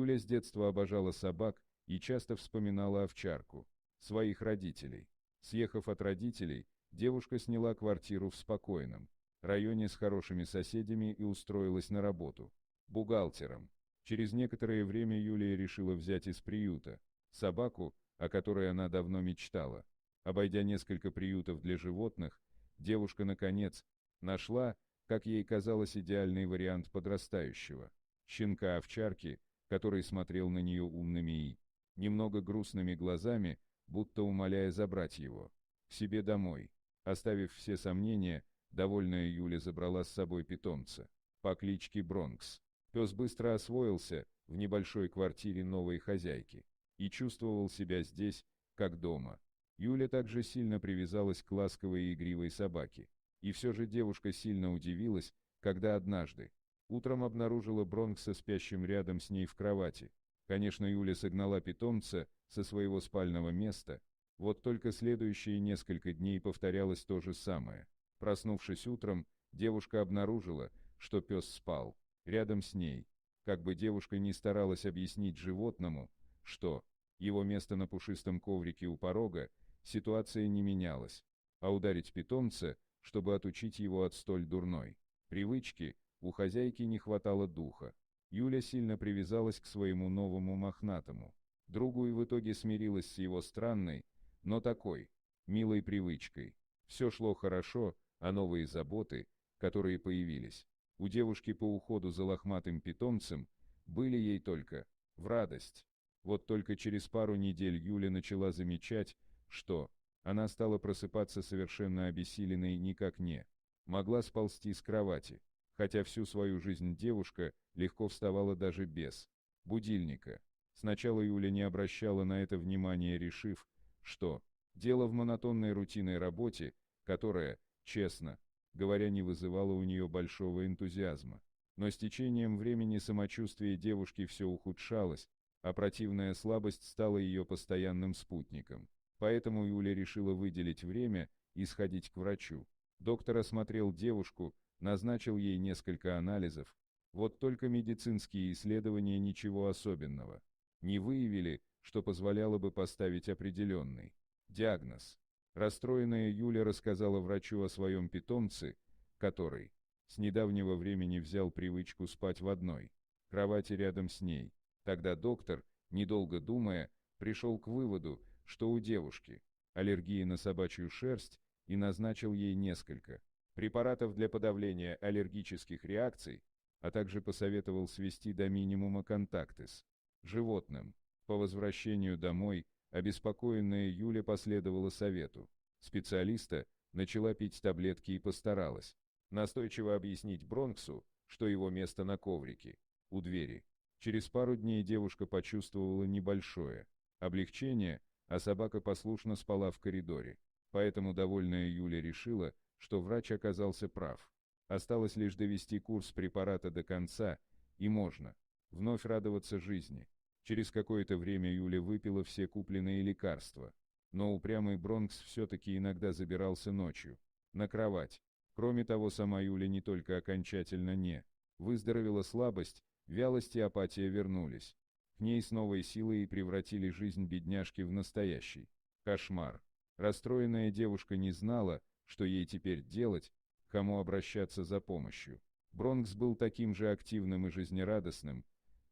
Юля с детства обожала собак и часто вспоминала овчарку, своих родителей. Съехав от родителей, девушка сняла квартиру в спокойном районе с хорошими соседями и устроилась на работу бухгалтером. Через некоторое время Юлия решила взять из приюта собаку, о которой она давно мечтала. Обойдя несколько приютов для животных, девушка, наконец, нашла, как ей казалось, идеальный вариант подрастающего щенка-овчарки, который смотрел на нее умными и немного грустными глазами, будто умоляя забрать его к себе домой. Оставив все сомнения, довольная Юля забрала с собой питомца по кличке Бронкс. Пес быстро освоился в небольшой квартире новой хозяйки и чувствовал себя здесь, как дома. Юля также сильно привязалась к ласковой и игривой собаке. И все же девушка сильно удивилась, когда однажды утром обнаружила Бронкса спящим рядом с ней в кровати. Конечно, Юля согнала питомца со своего спального места, вот только следующие несколько дней повторялось то же самое. Проснувшись утром, девушка обнаружила, что пес спал рядом с ней. Как бы девушка ни старалась объяснить животному, что его место на пушистом коврике у порога, ситуация не менялась. А ударить питомца, чтобы отучить его от столь дурной привычки, у хозяйки не хватало духа. Юля сильно привязалась к своему новому мохнатому другу и в итоге смирилась с его странной, но такой милой привычкой. Все шло хорошо, а новые заботы, которые появились у девушки по уходу за лохматым питомцем, были ей только в радость. Вот только через пару недель Юля начала замечать, что она стала просыпаться совершенно обессиленной и никак не могла сползти с кровати, хотя всю свою жизнь девушка легко вставала даже без будильника. Сначала Юля не обращала на это внимания, решив, что дело в монотонной рутинной работе, которая, честно говоря, не вызывала у нее большого энтузиазма. Но с течением времени самочувствие девушки все ухудшалось, а противная слабость стала ее постоянным спутником. Поэтому Юля решила выделить время и сходить к врачу. Доктор осмотрел девушку, назначил ей несколько анализов. Вот только медицинские исследования ничего особенного не выявили, что позволяло бы поставить определенный диагноз. Расстроенная Юля рассказала врачу о своем питомце, который с недавнего времени взял привычку спать в одной кровати рядом с ней. Тогда доктор, недолго думая, пришел к выводу, что у девушки аллергия на собачью шерсть, и назначил ей несколько препаратов для подавления аллергических реакций, а также посоветовал свести до минимума контакты с животным. По возвращению домой, обеспокоенная Юля последовала совету специалиста, начала пить таблетки и постаралась настойчиво объяснить Бронксу, что его место на коврике у двери. Через пару дней девушка почувствовала небольшое облегчение, а собака послушно спала в коридоре. Поэтому довольная Юля решила, что врач оказался прав. Осталось лишь довести курс препарата до конца, и можно вновь радоваться жизни. Через какое-то время Юля выпила все купленные лекарства. Но упрямый Бронкс все-таки иногда забирался ночью на кровать. Кроме того, сама Юля не только окончательно не выздоровела, слабость, вялость и апатия вернулись к ней с новой силой и превратили жизнь бедняжки в настоящий кошмар. Расстроенная девушка не знала, что ей теперь делать, к кому обращаться за помощью. Бронкс был таким же активным и жизнерадостным,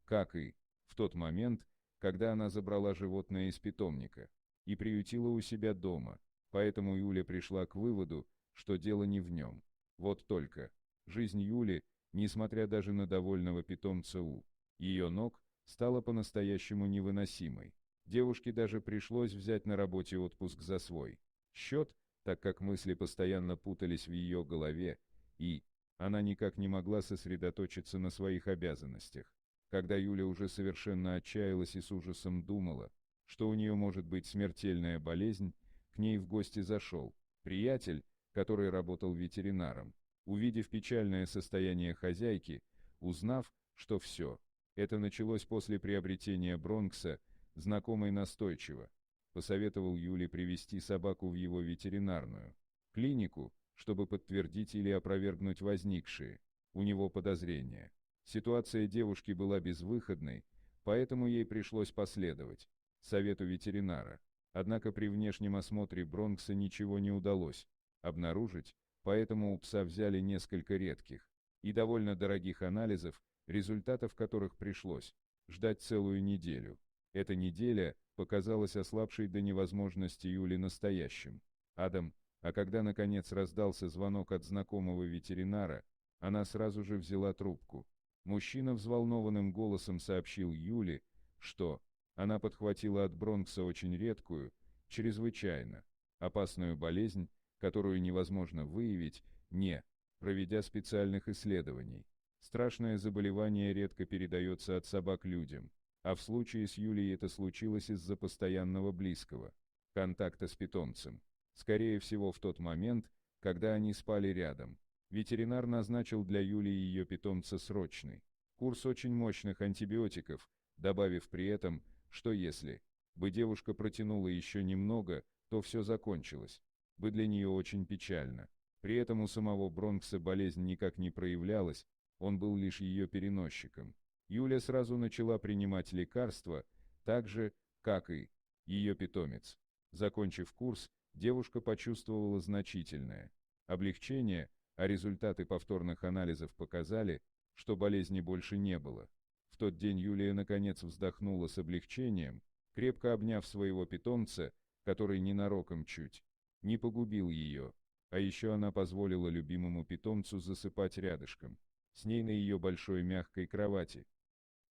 как и в тот момент, когда она забрала животное из питомника и приютила у себя дома. Поэтому Юля пришла к выводу, что дело не в нем. Вот только жизнь Юли, несмотря даже на довольного питомца у ее ног, стала по-настоящему невыносимой. Девушке даже пришлось взять на работе отпуск за свой счет, так как мысли постоянно путались в ее голове, и она никак не могла сосредоточиться на своих обязанностях. Когда Юля уже совершенно отчаялась и с ужасом думала, что у нее может быть смертельная болезнь, к ней в гости зашел приятель, который работал ветеринаром. Увидев печальное состояние хозяйки, узнав, что все это началось после приобретения Бронкса, знакомый настойчиво посоветовал Юле привести собаку в его ветеринарную клинику, чтобы подтвердить или опровергнуть возникшие у него подозрения. Ситуация девушки была безвыходной, поэтому ей пришлось последовать совету ветеринара. Однако при внешнем осмотре Бронкса ничего не удалось обнаружить, поэтому у пса взяли несколько редких и довольно дорогих анализов, результатов которых пришлось ждать целую неделю. Эта неделя показалась ослабшей до невозможности Юли настоящим адом, а когда наконец раздался звонок от знакомого ветеринара, она сразу же взяла трубку. Мужчина взволнованным голосом сообщил Юле, что она подхватила от Бронкса очень редкую, чрезвычайно опасную болезнь, которую невозможно выявить, не проведя специальных исследований. Страшное заболевание редко передается от собак людям, а в случае с Юлей это случилось из-за постоянного близкого контакта с питомцем. Скорее всего, в тот момент, когда они спали рядом, ветеринар назначил для Юли и ее питомца срочный курс очень мощных антибиотиков, добавив при этом, что если бы девушка протянула еще немного, то все закончилось бы для нее очень печально. При этом у самого Бронкса болезнь никак не проявлялась, он был лишь ее переносчиком. Юля сразу начала принимать лекарства, так же, как и ее питомец. Закончив курс, девушка почувствовала значительное облегчение, а результаты повторных анализов показали, что болезни больше не было. В тот день Юлия наконец вздохнула с облегчением, крепко обняв своего питомца, который ненароком чуть не погубил ее, а еще она позволила любимому питомцу засыпать рядышком с ней на ее большой мягкой кровати.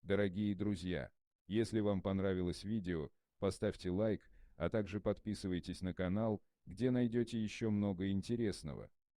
Дорогие друзья, если вам понравилось видео, поставьте лайк, а также подписывайтесь на канал, где найдете еще много интересного.